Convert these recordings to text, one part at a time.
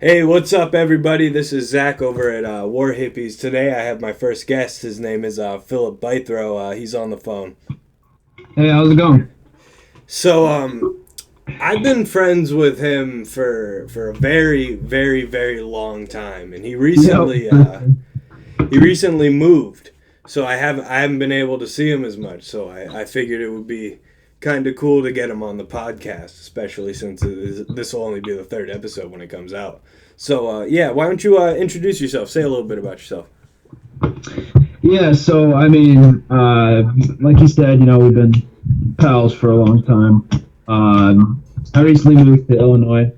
Hey, what's up, everybody? This is Zach over at War Hippies. Today I have my first guest. His name is Philip Bythrow. He's on the phone. Hey, how's it going? So, I've been friends with him for a very, very, very long time, and he recently moved. So I haven't been able to see him as much. So I figured it would be kind of cool to get him on the podcast, especially since this will only be the third episode when it comes out. So yeah, why don't you introduce yourself? Say a little bit about yourself. Yeah, so like you said, we've been pals for a long time. I recently moved to Illinois,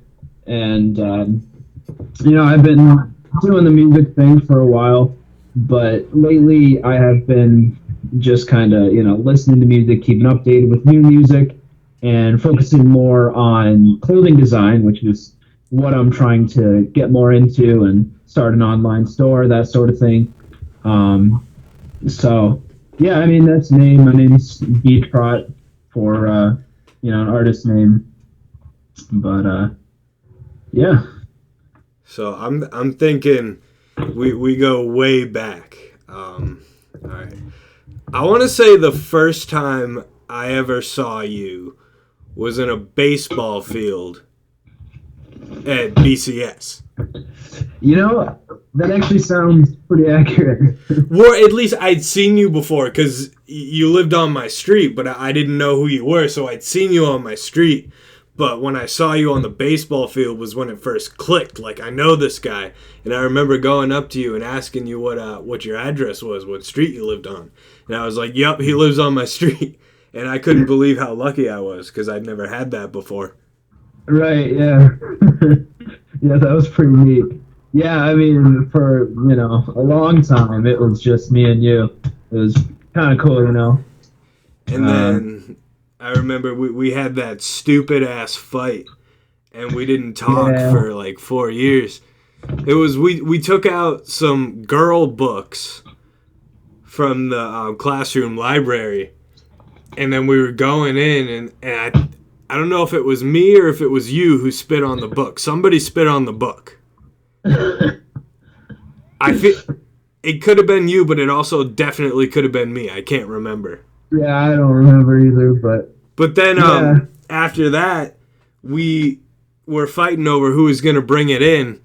and I've been doing the music thing for a while, but lately I have been just kind of listening to music, keeping updated with new music, and focusing more on clothing design, which is what I'm trying to get more into and start an online store, that sort of thing. So yeah, I mean that's me. My name's Bythrow for an artist name, but yeah. So I'm thinking we go way back. All right. I want to say the first time I ever saw you was in a baseball field at BCS. That actually sounds pretty accurate. Or at least I'd seen you before because you lived on my street, but I didn't know who you were, so I'd seen you on my street. But when I saw you on the baseball field was when it first clicked. Like, I know this guy. And I remember going up to you and asking you what your address was, what street you lived on. And I was like, yep, he lives on my street. And I couldn't believe how lucky I was because I'd never had that before. Right, yeah. Yeah, that was pretty neat. Yeah, I mean, for, a long time, it was just me and you. It was kind of cool. And then I remember we had that stupid-ass fight, and we didn't talk for like 4 years. It was, we took out some girl books from the classroom library, and then we were going in, and I don't know if it was me or if it was you who spit on the book. Somebody spit on the book. I feel it could have been you, but it also definitely could have been me. I can't remember. Yeah, I don't remember either, But then yeah. After that, we were fighting over who was going to bring it in.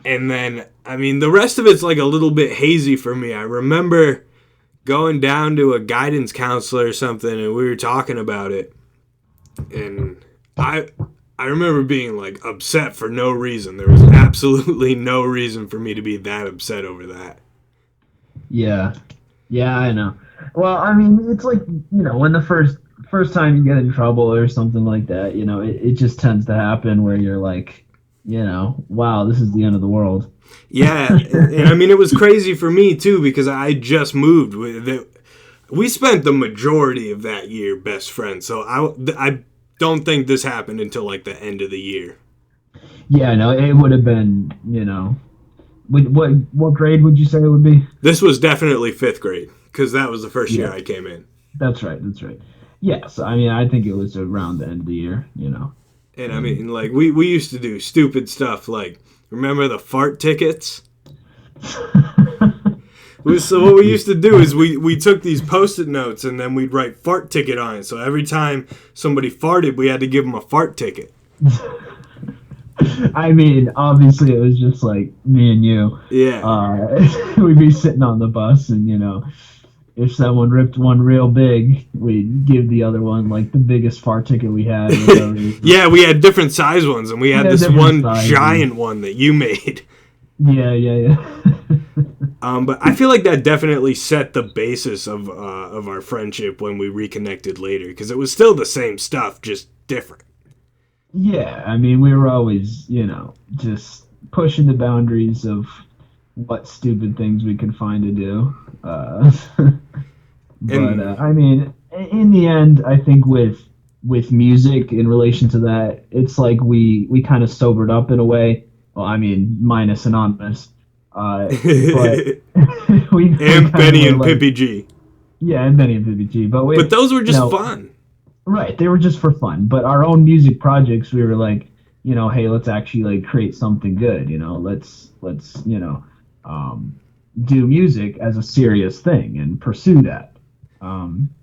And then, I mean, the rest of it's like a little bit hazy for me. I remember going down to a guidance counselor or something, and we were talking about it. And I remember being like upset for no reason. There was absolutely no reason for me to be that upset over that. Yeah. Yeah, I know. Well, I mean, it's like, when the first time you get in trouble or something like that, it just tends to happen where you're like, wow, this is the end of the world. Yeah, and I mean, it was crazy for me, too, because I just moved. We spent the majority of that year best friends, so I don't think this happened until, like, the end of the year. Yeah, no, it would have been, what grade would you say it would be? This was definitely 5th grade, because that was the first year I came in. That's right. Yes, I mean, I think it was around the end of the year, And, I mean, like, we used to do stupid stuff, like, remember the fart tickets? So what we used to do is we took these Post-it notes and then we'd write fart ticket on it. So every time somebody farted, we had to give them a fart ticket. I mean, obviously it was just like me and you. Yeah. We'd be sitting on the bus and, if someone ripped one real big, we'd give the other one like the biggest fart ticket we had. Yeah, we had different size ones and we had this one giant one that you made. Yeah. But I feel like that definitely set the basis of our friendship when we reconnected later, because it was still the same stuff, just different. Yeah, I mean, we were always, just pushing the boundaries of what stupid things we could find to do. I mean, in the end, I think with music in relation to that, it's like we kind of sobered up in a way. Well, I mean, minus Anonymous. But and Benny and Pippi G. Yeah, and Benny and Pippi G. But those were just fun. Right, they were just for fun. But our own music projects, we were like, hey, let's actually like create something good. Let's do music as a serious thing and pursue that.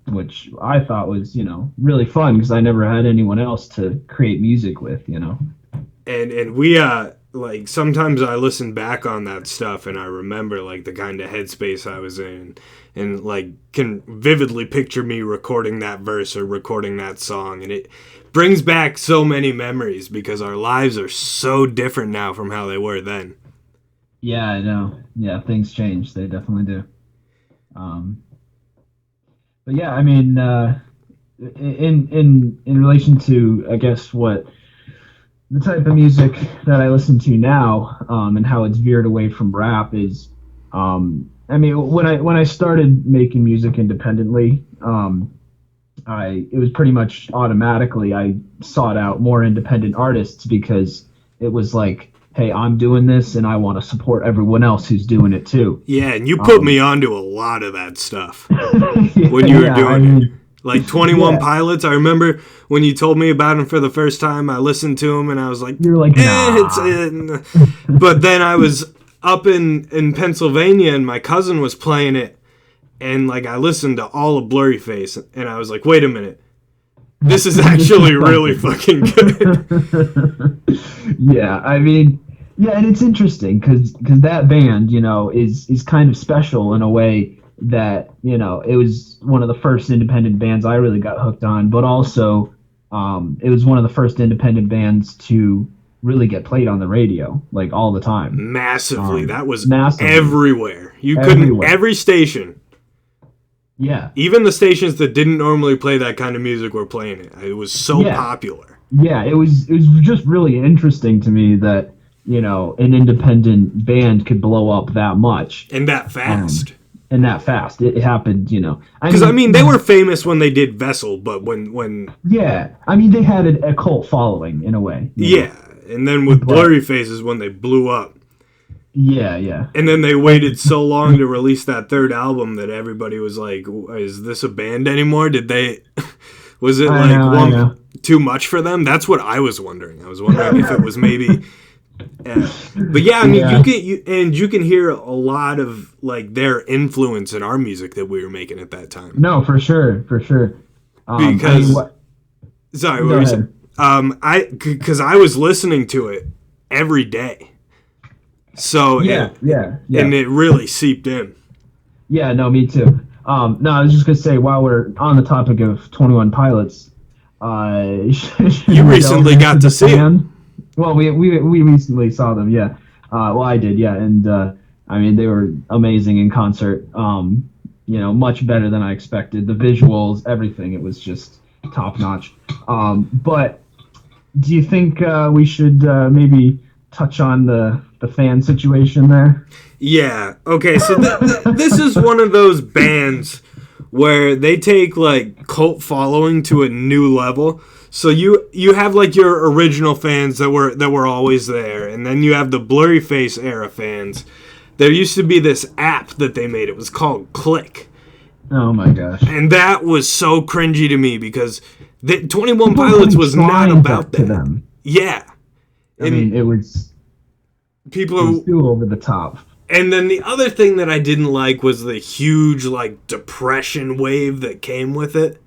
Which I thought was really fun because I never had anyone else to create music with. And we like sometimes I listen back on that stuff and I remember like the kind of headspace I was in and like can vividly picture me recording that verse or recording that song, and it brings back so many memories because our lives are so different now from how they were then. Yeah, I know. Yeah, things change. They definitely do. Um, but yeah, I mean, in relation to, I guess, what the type of music that I listen to now, and how it's veered away from rap is, I mean, when I started making music independently, it was pretty much automatically I sought out more independent artists because it was like, hey, I'm doing this and I want to support everyone else who's doing it too. Yeah, and you put me onto a lot of that stuff Yeah, when you were yeah, I doing it. mean, Like 21 yeah, Pilots, I remember when you told me about him for the first time, I listened to him and I was like, you're like, it's nah. in. But then I was up in Pennsylvania and my cousin was playing it, and like I listened to all of Blurry Face and I was like, wait a minute. This is actually really fucking good. Yeah, I mean, yeah, and it's interesting because that band, is kind of special in a way that it was one of the first independent bands I really got hooked on, but also it was one of the first independent bands to really get played on the radio like all the time, Massively. That was massively everywhere. You couldn't, everywhere. every station, Yeah, even the stations that didn't normally play that kind of music were playing it. It was so yeah, popular. yeah. It was just really interesting to me that an independent band could blow up that much. And that Um, fast. and that fast. It happened. Because, I mean, they were famous when they did Vessel, but when Yeah, I mean, they had a cult following in a way. yeah. And then with But Blurry Faces, when they blew up. yeah, yeah. And then they waited so long to release that third album that everybody was like, is this a band anymore? Did they... Was it I like know, I know. too much for them? That's what I was wondering. I was wondering if it was maybe... but yeah, I mean, Yeah. you can hear a lot of like their influence in our music that we were making at that time. No, for sure, for sure. Because what? sorry, Go what were you ahead. saying? Because I was listening to it every day, so Yeah, yeah, and yeah. it really seeped in. Yeah, no, me too. No, I was just gonna say while we're on the topic of 21 Pilots, should You we delve recently into got to the see it. band? Well, we recently saw them, yeah. Well, I did, yeah, and I mean they were amazing in concert. Much better than I expected. The visuals, everything, it was just top notch. But do you think we should maybe touch on the fan situation there? Yeah. Okay. So this is one of those bands where they take like cult following to a new level. So you have like your original fans that were always there, and then you have the Blurry Face era fans. There used to be this app that they made. It was called Click, Oh my gosh. and that was so cringy to me because 21 People Pilots weren't was not trying about to that. them. Yeah. I And mean, people it was are. too over the top. And then the other thing that I didn't like was the huge like depression wave that came with it.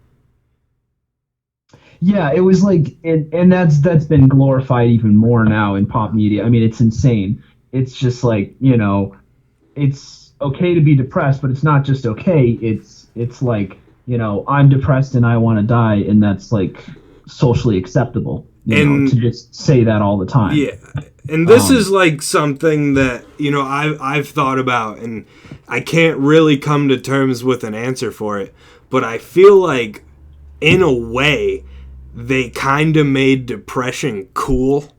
Yeah, it was like, and that's been glorified even more now in pop media. I mean, it's insane. It's just like it's okay to be depressed, but it's not just okay. It's like I'm depressed and I want to die, and that's like socially acceptable. And To just say that all the time. yeah, and this Um, is like something that I've thought about, and I can't really come to terms with an answer for it. But I feel like, in a way, they kind of made depression cool.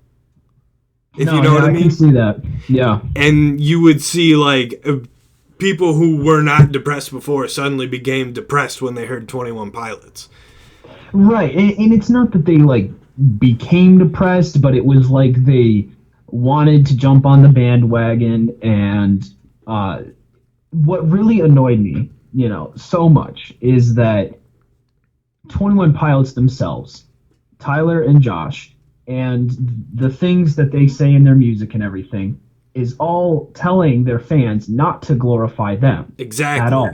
If no, you know yeah, what I I mean. can see that. Yeah. And you would see like people who were not depressed before suddenly became depressed when they heard 21 Pilots. Right, and it's not that they like became depressed, but it was like they wanted to jump on the bandwagon. And what really annoyed me, so much, is that 21 Pilots themselves, Tyler and Josh, and the things that they say in their music and everything is all telling their fans not to glorify them at Exactly. all.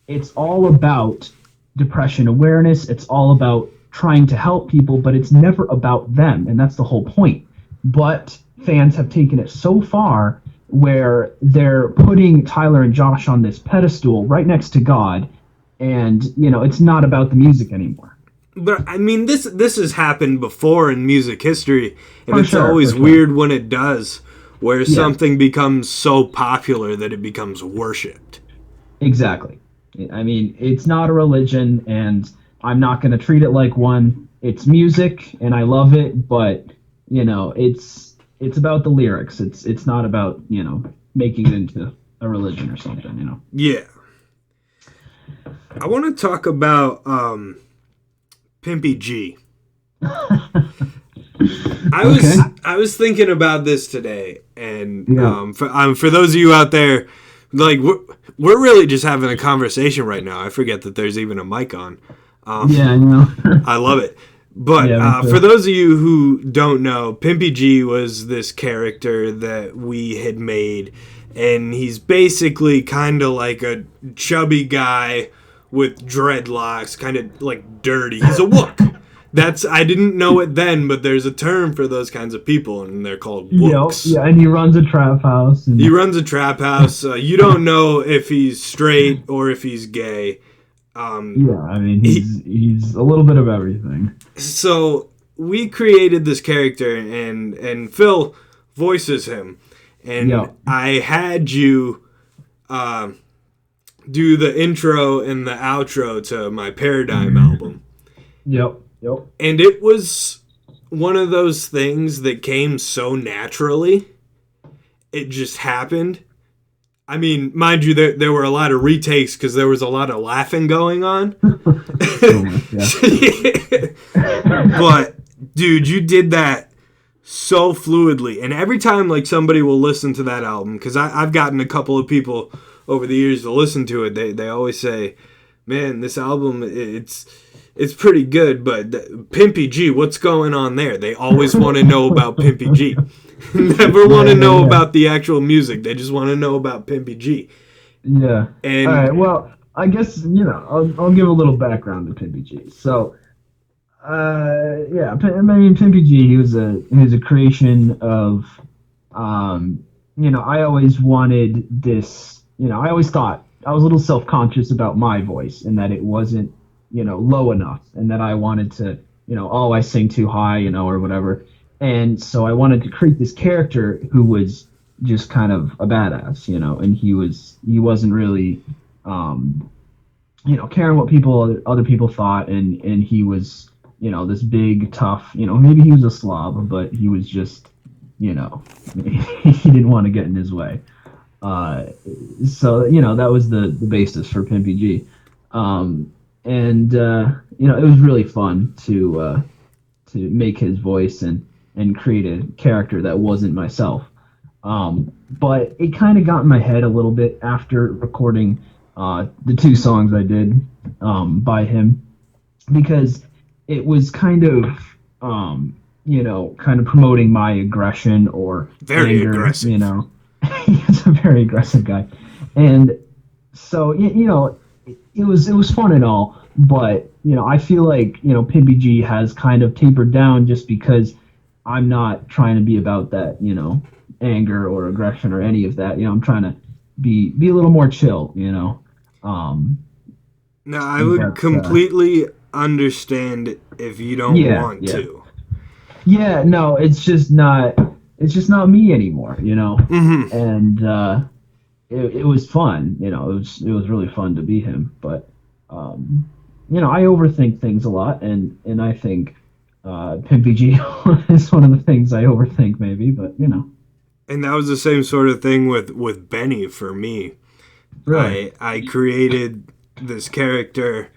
It's all about depression awareness. It's all about trying to help people, but it's never about them, and that's the whole point. But fans have taken it so far where they're putting Tyler and Josh on this pedestal right next to God, and it's not about the music anymore. But I mean, this has happened before in music history, and For it's sure, always for sure. weird when it does, where Yeah. something becomes so popular that it becomes worshipped. Exactly. I mean, it's not a religion, and I'm not going to treat it like one. It's music, and I love it, but it's about the lyrics. It's not about making it into a religion or something. Yeah. I want to talk about Pimpy G. I was thinking about this today, and Yeah. for those of you out there, like we're really just having a conversation right now. I forget that there's even a mic on. Yeah, I know. I love it. But Yeah, me too. for those of you who don't know, Pimpy G was this character that we had made, and he's basically kind of like a chubby guy with dreadlocks, kind of like dirty. He's a wook. I didn't know it then, but there's a term for those kinds of people, and they're called wooks. Yeah, and he runs a trap house. And... He runs a trap house. You don't know if he's straight or if he's gay. Yeah, I mean, he's a little bit of everything. So we created this character, and Phil voices him, and Yeah. I had you do the intro and the outro to my Paradigm album, Yep. and it was one of those things that came so naturally. It just happened. I mean, mind you, there were a lot of retakes because there was a lot of laughing going on. But, dude, you did that so fluidly. And every time, like, somebody will listen to that album, because I've gotten a couple of people over the years to listen to it, they always say, man, this album, it's pretty good, but Pimpy G, what's going on there? They always want to know about Pimpy G. Never want to know about the actual music. They just want to know about Pimpy G. Yeah. And all right. Well, I guess I'll give a little background to Pimpy G. So, Pimpy G, he was a creation of, I always wanted this. I always thought I was a little self-conscious about my voice and that it wasn't low enough, and that I wanted to I sing too high or whatever. And so I wanted to create this character who was just kind of a badass, and he wasn't really, caring what other people thought, and he was, this big, tough, maybe he was a slob, but he was just, he didn't want to get in his way. So that was the basis for Pimpy G, and it was really fun to make his voice and create a character that wasn't myself. But it kind of got in my head a little bit after recording the 2 songs I did by him, because it was kind of promoting my aggression or very anger, aggressive. He's a very aggressive guy, and so it was fun and all, but I feel like Pimpy G has kind of tapered down just because I'm not trying to be about that anger or aggression or any of that. I'm trying to be a little more chill. No, I would completely understand if you don't want to. Yeah, no, it's just not me anymore. Mm-hmm. And it was fun. It was really fun to be him, but I overthink things a lot, and I think Pimpy G is one of the things I overthink, maybe, but And that was the same sort of thing with Benny for me. Right. I created this character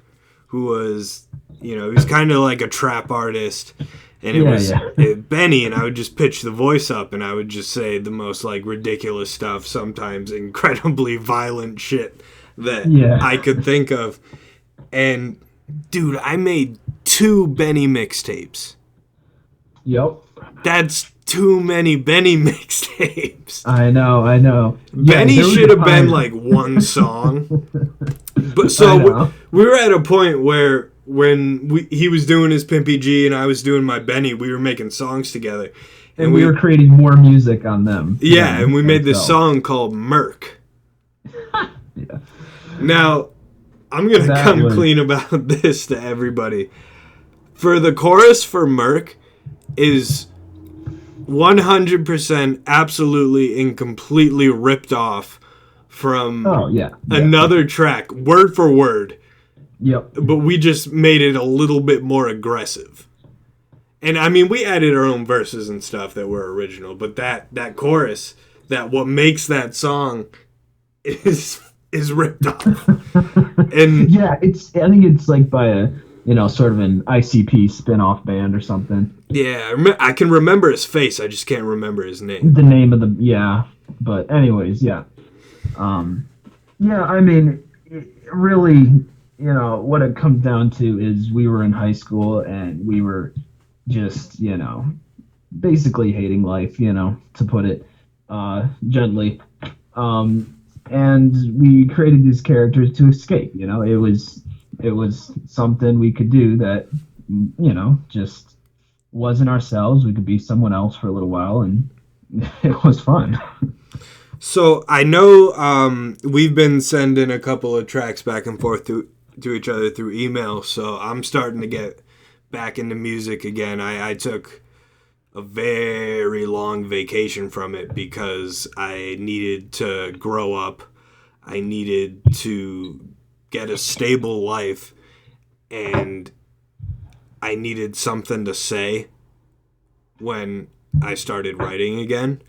who was, he was kind of like a trap artist, and it was Benny, and I would just pitch the voice up, and I would just say the most like ridiculous stuff, sometimes incredibly violent shit that I could think of. And dude, I made 2 Benny mixtapes. Yep. That's too many Benny mixtapes. I know. Benny should have been like one song. But so we were at a point where when he was doing his Pimpy G and I was doing my Benny, we were making songs together. And we were creating more music on them. Yeah, and we made this song called Merc. Yeah. Now, I'm going to come clean about this to everybody. For the chorus for Merc is 100% absolutely and completely ripped off from another track, word for word. Yep. But we just made it a little bit more aggressive. And I mean, we added our own verses and stuff that were original, but that chorus, that what makes that song is ripped off. And yeah, I think it's like by a sort of an ICP spin-off band or something. Yeah, I can remember his face. I just can't remember his name. The name of but anyways, yeah. I mean, really, what it comes down to is we were in high school and we were just, basically hating life, to put it gently. And we created these characters to escape, it was something we could do that, just wasn't ourselves. We could be someone else for a little while, and it was fun. So I know we've been sending a couple of tracks back and forth to each other through email, so I'm starting to get back into music again. I took a very long vacation from it because I needed to grow up. I needed to get a stable life, and I needed something to say when I started writing again.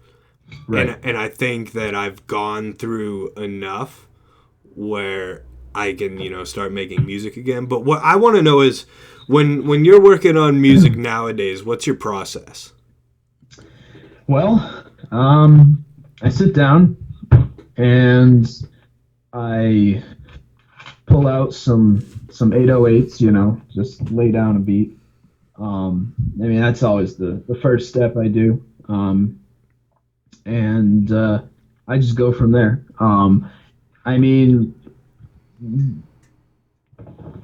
Right. And I think that I've gone through enough where I can, start making music again. But what I want to know is when you're working on music nowadays, what's your process? Well, I sit down and I pull out some 808s, just lay down a beat. That's always the first step I do. And I just go from there.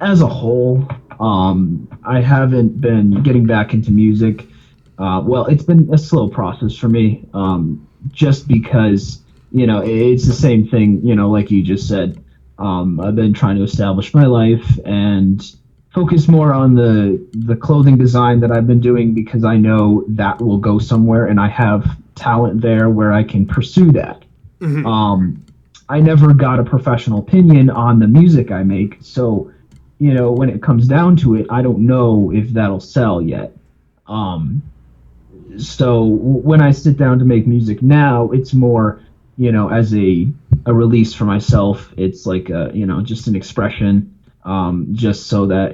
As a whole, I haven't been getting back into music. It's been a slow process for me, just because, it's the same thing, like you just said. I've been trying to establish my life and focus more on the clothing design that I've been doing, because I know that will go somewhere and I have talent there where I can pursue that. Mm-hmm. I never got a professional opinion on the music I make, so when it comes down to it, I don't know if that'll sell yet. So when I sit down to make music now, it's more as a release for myself. It's like just an expression, just so that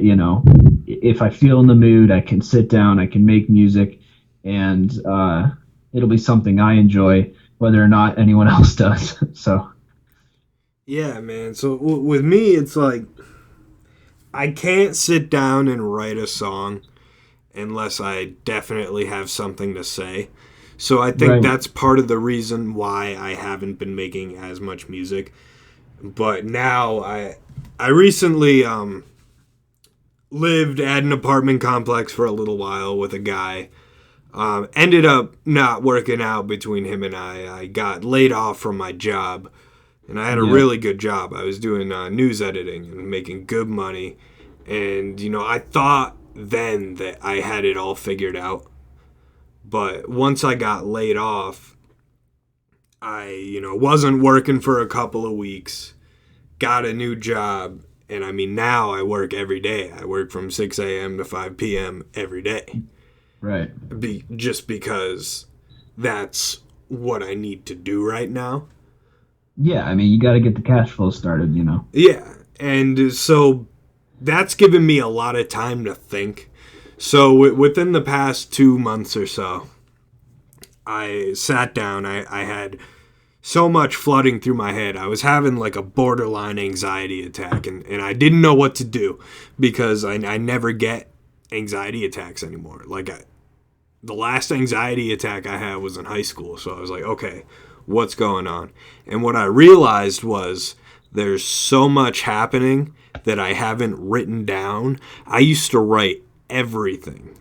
if I feel in the mood, I can sit down, I can make music, and it'll be something I enjoy, whether or not anyone else does. So yeah, man. So with me, it's like I can't sit down and write a song unless I definitely have something to say. So I think that's part of the reason why I haven't been making as much music. But now I recently lived at an apartment complex for a little while with a guy. Ended up not working out between him and I. I got laid off from my job, and I had a really good job. I was doing news editing and making good money. And, I thought then that I had it all figured out. But once I got laid off, I, wasn't working for a couple of weeks, got a new job, and now I work every day. I work from 6 a.m. to 5 p.m. every day. Right. Just because that's what I need to do right now. Yeah, you got to get the cash flow started, Yeah, and so that's given me a lot of time to think. So within the past 2 months or so, I sat down. I had so much flooding through my head. I was having like a borderline anxiety attack, and I didn't know what to do because I never get anxiety attacks anymore. Like the last anxiety attack I had was in high school. So I was like, okay, what's going on? And what I realized was there's so much happening that I haven't written down. I used to write everything.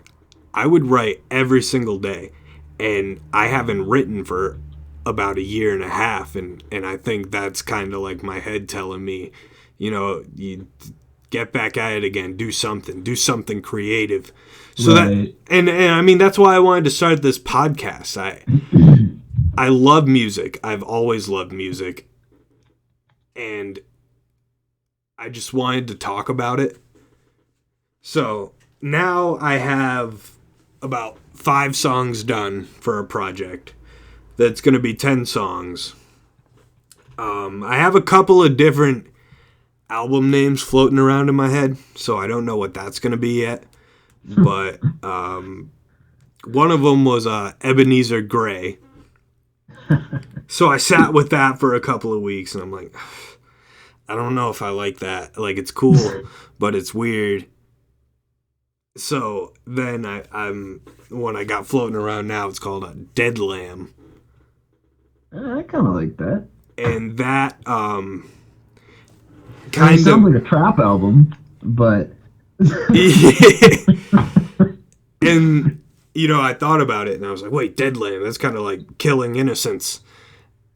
I would write every single day, and I haven't written for about a year and a half, and I think that's kind of like my head telling me, you get back at it again, do something creative. So right. that and I mean that's why I wanted to start this podcast. I love music. I've always loved music, and I just wanted to talk about it. So now I have about 5 songs done for a project that's going to be 10 songs. I have a couple of different album names floating around in my head, so I don't know what that's going to be yet. But one of them was Ebenezer Gray. So I sat with that for a couple of weeks, and I'm like, I don't know if I like that. Like, it's cool, but it's weird. So then I'm one I got floating around now. It's called a Dead Lamb. I kind of like that. And that kind of sounds like a trap album, but and I thought about it, and I was like, wait, Dead Lamb. That's kind of like killing innocence.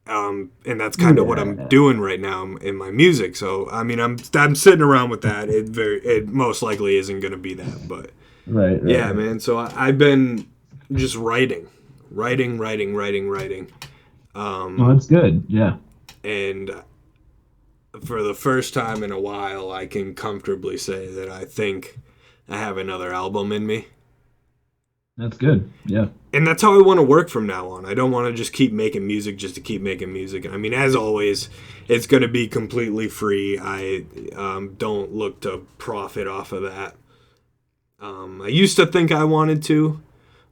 And that's kind of what I'm doing right now in my music. So I mean, I'm sitting around with that. It most likely isn't going to be that, but right. Yeah, man. So I've been just writing. Well, that's good. Yeah. And for the first time in a while, I can comfortably say that I think I have another album in me. That's good. Yeah. And that's how I want to work from now on. I don't want to just keep making music just to keep making music. I mean, as always, it's going to be completely free. I don't look to profit off of that. I used to think I wanted to,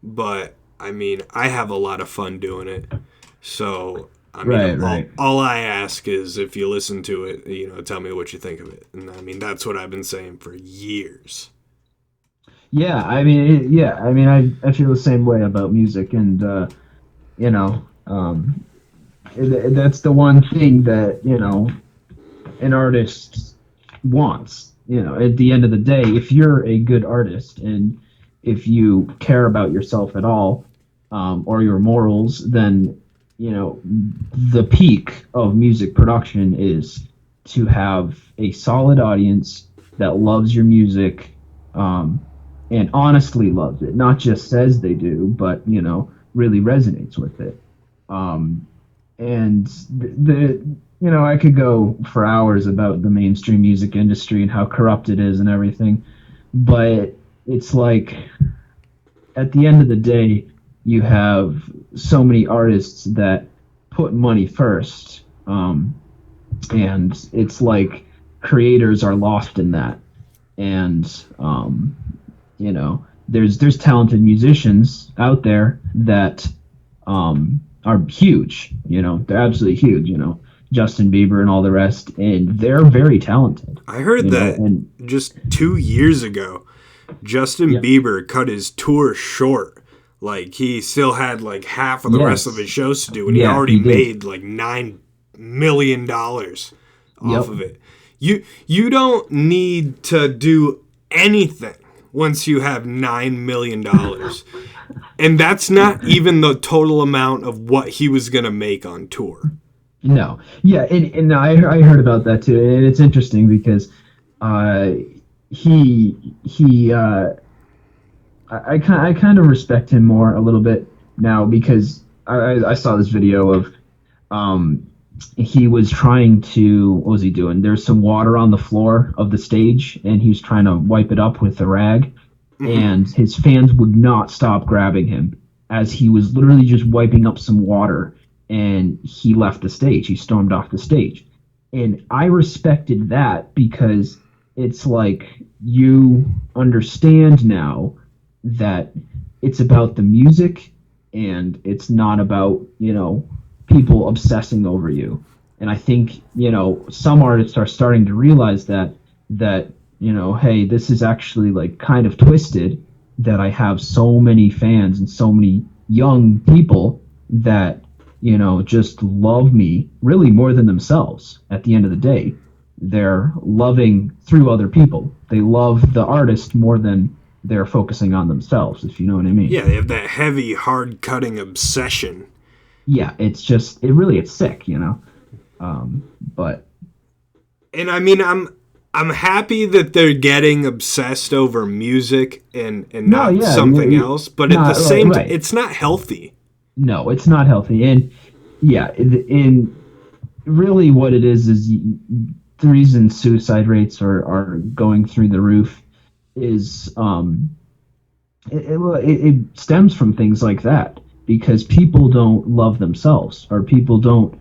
but I mean, I have a lot of fun doing it. So, I mean, all I ask is if you listen to it, tell me what you think of it. And I mean, that's what I've been saying for years. Yeah, I mean, I feel the same way about music, and that's the one thing that an artist wants. At the end of the day, if you're a good artist and if you care about yourself at all, or your morals, then the peak of music production is to have a solid audience that loves your music. And honestly loves it, not just says they do, but really resonates with it. And I could go for hours about the mainstream music industry and how corrupt it is and everything, but it's like at the end of the day, you have so many artists that put money first, and it's like creators are lost in that, and there's talented musicians out there that are huge. They're absolutely huge. Justin Bieber and all the rest, and they're very talented. I heard that just 2 years ago, Justin Bieber cut his tour short. Like, he still had like half of the rest of his shows to do, and he already made like $9 million off of it. You don't need to do anything once you have $9 million. And that's not even the total amount of what he was going to make on tour. No. Yeah, and I heard about that too. And it's interesting because I kind of respect him more a little bit now, because I saw this video of he was trying to, what was he doing? There's some water on the floor of the stage, and he was trying to wipe it up with a rag, and his fans would not stop grabbing him as he was literally just wiping up some water, and he left the stage. He stormed off the stage. And I respected that because it's like, you understand now that it's about the music and it's not about, people obsessing over you. And I think, some artists are starting to realize that, hey, this is actually like kind of twisted, that I have so many fans and so many young people that, just love me really more than themselves at the end of the day. They're loving through other people. They love the artist more than they're focusing on themselves, if you know what I mean. Yeah, they have that heavy, hard-cutting obsession. Yeah, it's sick. But And I mean, I'm happy that they're getting obsessed over music and no, not yeah, something else. But at the same time, right. it's not healthy. No, it's not healthy. And yeah, in really what it is the reason suicide rates are going through the roof is it stems from things like that, because people don't love themselves, or people don't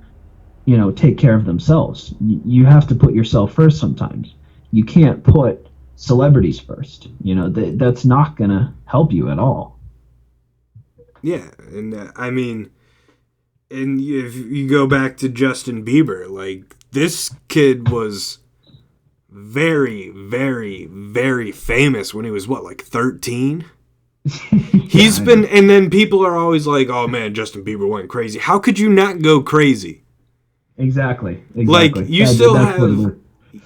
take care of themselves. You have to put yourself first sometimes. You can't put celebrities first. That's not gonna help you at all. Yeah, and I mean, and if you go back to Justin Bieber, like, this kid was very, very, very famous when he was, what, like 13? He's been, and then people are always like, oh man, Justin Bieber went crazy. How could you not go crazy? Exactly. Like, you still have,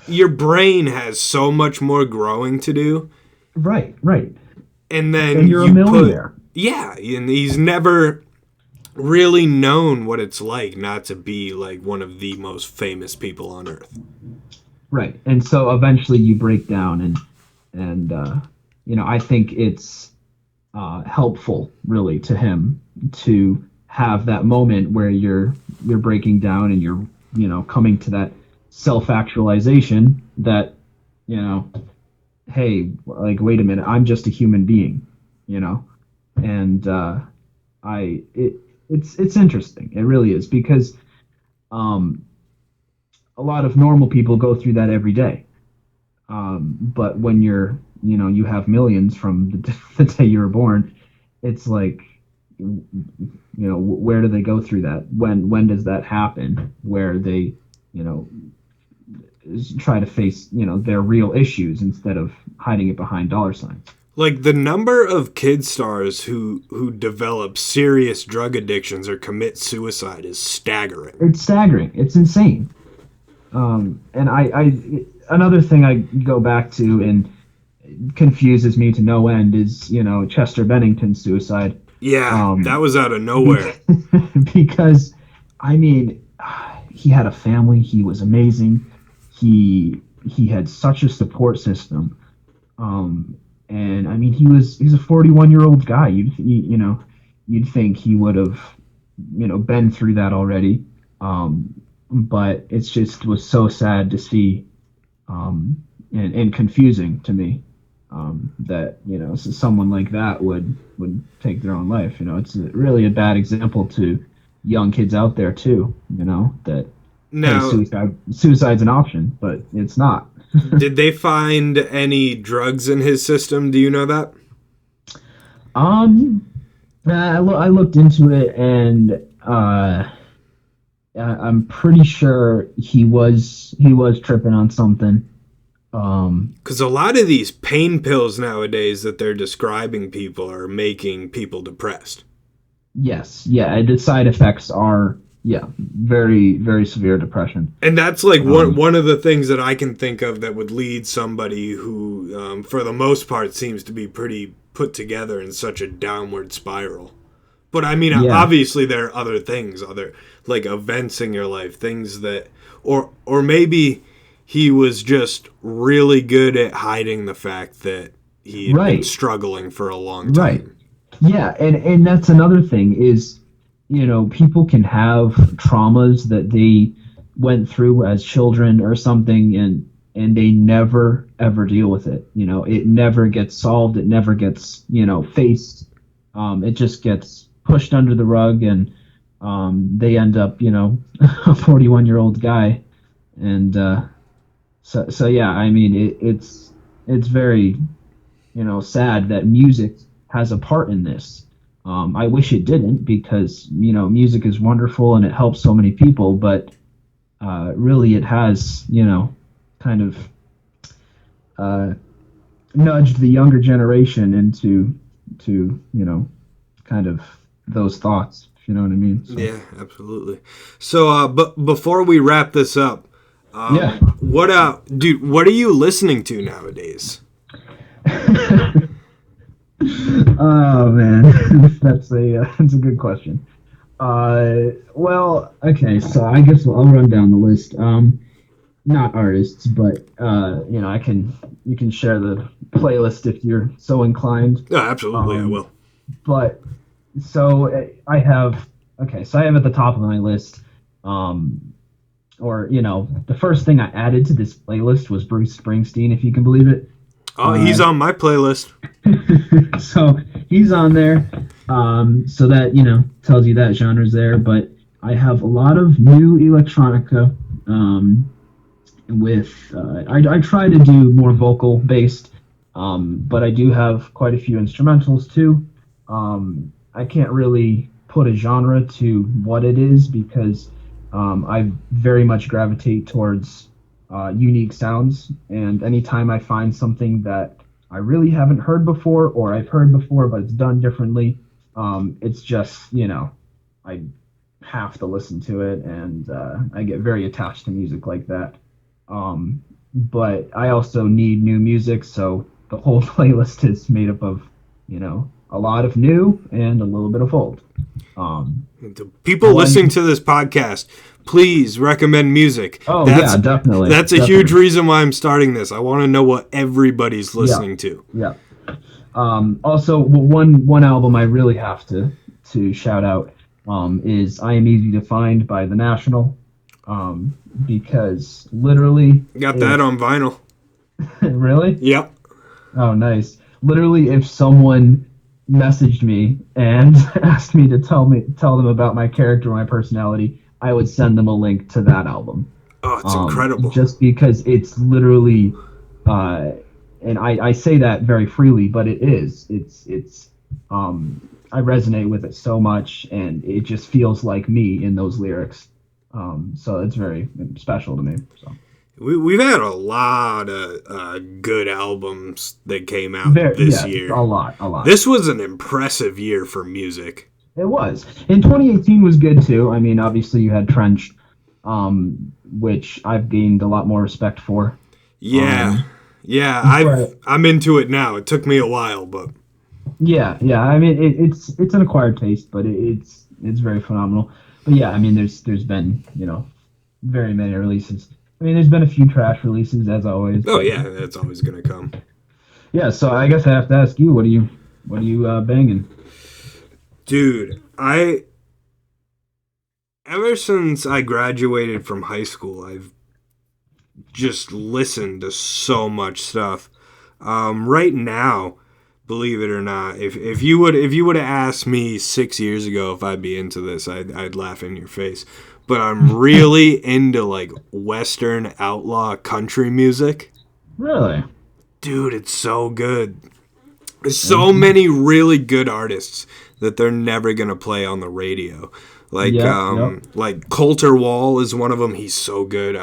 your brain has so much more growing to do. Right. And then And you're a millionaire. Yeah, and he's never really known what it's like not to be like one of the most famous people on earth. Right. And so eventually you break down, and I think it's helpful really to him to have that moment where you're breaking down, and you're coming to that self-actualization that hey, like, wait a minute, I'm just a human being, and it's interesting. It really is, because a lot of normal people go through that every day. But when you have millions from the day you were born, it's like, where do they go through that? When does that happen? Where they, try to face, their real issues instead of hiding it behind dollar signs. Like, the number of kid stars who develop serious drug addictions or commit suicide is staggering. It's staggering. It's insane. And I another thing I go back to and confuses me to no end is, Chester Bennington's suicide. Yeah, that was out of nowhere. Because, I mean, he had a family. He was amazing. He had such a support system. And I mean, he's a 41-year-old guy. You'd think he would have, been through that already. But it's just was so sad to see, and confusing to me, that someone like that would take their own life. It's really a bad example to young kids out there too. That now, hey, suicide's an option, but it's not. Did they find any drugs in his system? Do you know that? I looked into it, and I'm pretty sure he was tripping on something. Because a lot of these pain pills nowadays that they're describing people are making people depressed. Yes, yeah, the side effects are very, very severe depression. And that's like one of the things that I can think of that would lead somebody who, for the most part, seems to be pretty put together in such a downward spiral. But I mean, obviously there are other things, other like events in your life, things that, or maybe he was just really good at hiding the fact that he'd been struggling for a long time. Right. Yeah, and that's another thing is, people can have traumas that they went through as children or something, and they never ever deal with it. It never gets solved. It never gets faced. It just gets pushed under the rug, and they end up a 41-year-old guy, and so yeah. I mean, it's very sad that music has a part in this. I wish it didn't, because music is wonderful and it helps so many people, but really it has kind of nudged the younger generation into to kind of those thoughts, if you know what I mean. So, Yeah, absolutely. So, but before we wrap this up, yeah. dude, what are you listening to nowadays? Oh man, that's a good question. Well, okay, so I guess I'll run down the list. Not artists, but you can share the playlist if you're so inclined. Oh, absolutely, I Um, will. but so I have so I have at the top of my list, um, or the first thing I added to this playlist was Bruce Springsteen, if you can believe it. Oh, he's on my playlist. So he's on there. So that tells you that genre's there. But I have a lot of new electronica. With I try to do more vocal based, but I do have quite a few instrumentals too. I can't really put a genre to what it is because I very much gravitate towards unique sounds, and anytime I find something that I really haven't heard before or I've heard before but it's done differently, it's just I have to listen to it, and I get very attached to music like that. But I also need new music, so the whole playlist is made up of, a lot of new and a little bit of old. To people listening to this podcast, please recommend music. Oh, yeah, definitely. That's a huge reason why I'm starting this. I want to know what everybody's listening to. Yeah. Also, one album I really have to shout out is "I Am Easy to Find" by The National. Because literally... Got that on vinyl. Really? Yep. Oh, nice. Literally, if someone messaged me and asked me to tell them about my character or my personality, I would send them a link to that album. Oh, it's incredible. Just because it's literally... and I say that very freely, but it is. It's I resonate with it so much, and it just feels like me in those lyrics. So it's very special to me. So we've had a lot of good albums that came out this year. A lot. This was an impressive year for music. It was. And 2018 was good too. I mean, obviously you had Trench, which I've gained a lot more respect for. Yeah, I'm into it now. It took me a while, but yeah. I mean, it's an acquired taste, but it's very phenomenal. But yeah, I mean, there's been very many releases. I mean, there's been a few trash releases as always. Oh yeah, that's always gonna come. Yeah, so I guess I have to ask you, what are you banging? Dude, ever since I graduated from high school, I've just listened to so much stuff. Right now, believe it or not, if you would have asked me 6 years ago if I'd be into this, I'd laugh in your face. But I'm really into like Western outlaw country music. Really? Dude, it's so good. There's so many really good artists that they're never gonna play on the radio. Like like Coulter Wall is one of them. He's so good.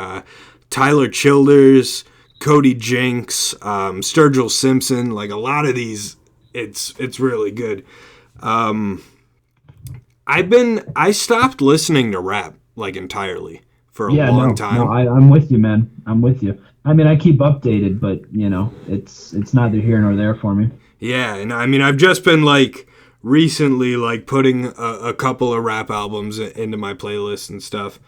Tyler Childers, Cody Jinks, Sturgill Simpson, like a lot of these, it's really good. I stopped listening to rap like entirely for a long time. No, I'm with you, man. I'm with you. I mean, I keep updated, but it's neither here nor there for me. Yeah, and I mean, I've just been like recently like putting a couple of rap albums into my playlist and stuff.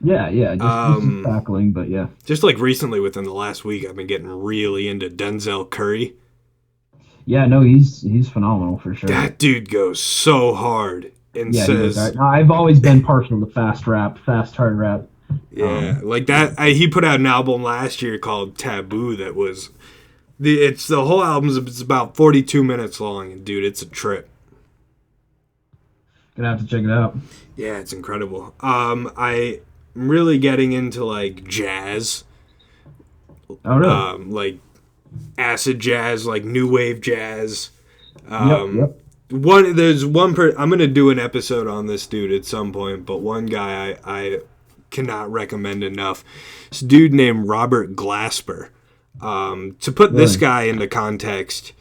Yeah, just tackling, but yeah. Just like recently within the last week, I've been getting really into Denzel Curry. Yeah, no, he's phenomenal for sure. That dude goes so hard and says... I've always been partial to fast hard rap. Yeah, like that. He put out an album last year called Taboo that was... the whole album is about 42 minutes long, and dude, it's a trip. Gonna have to check it out. Yeah, it's incredible. I'm really getting into like jazz. Oh, really? Like acid jazz, like new wave jazz. Yep. I'm gonna do an episode on this dude at some point, but one guy I cannot recommend enough. This dude named Robert Glasper. To put this guy into context,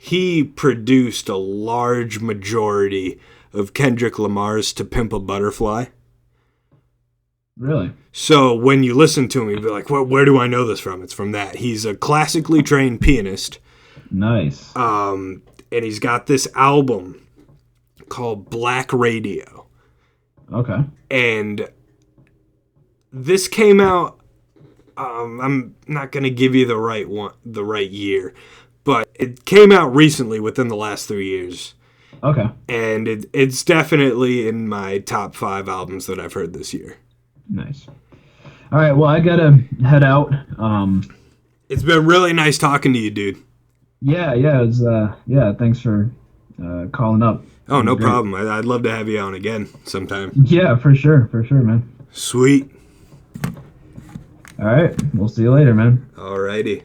he produced a large majority of Kendrick Lamar's To Pimp a Butterfly. Really? So when you listen to him, you'll be like, well, where do I know this from? It's from that. He's a classically trained pianist. Nice. And he's got this album called Black Radio. Okay. And this came out, I'm not going to give you the right year, but it came out recently within the last 3 years. Okay. And it's definitely in my top 5 albums that I've heard this year. Nice. All right, well, I got to head out. It's been really nice talking to you, dude. Yeah, it was, thanks for calling up. Oh, no problem. I'd love to have you on again sometime. Yeah, for sure, man. Sweet. All right, we'll see you later, man. Alrighty.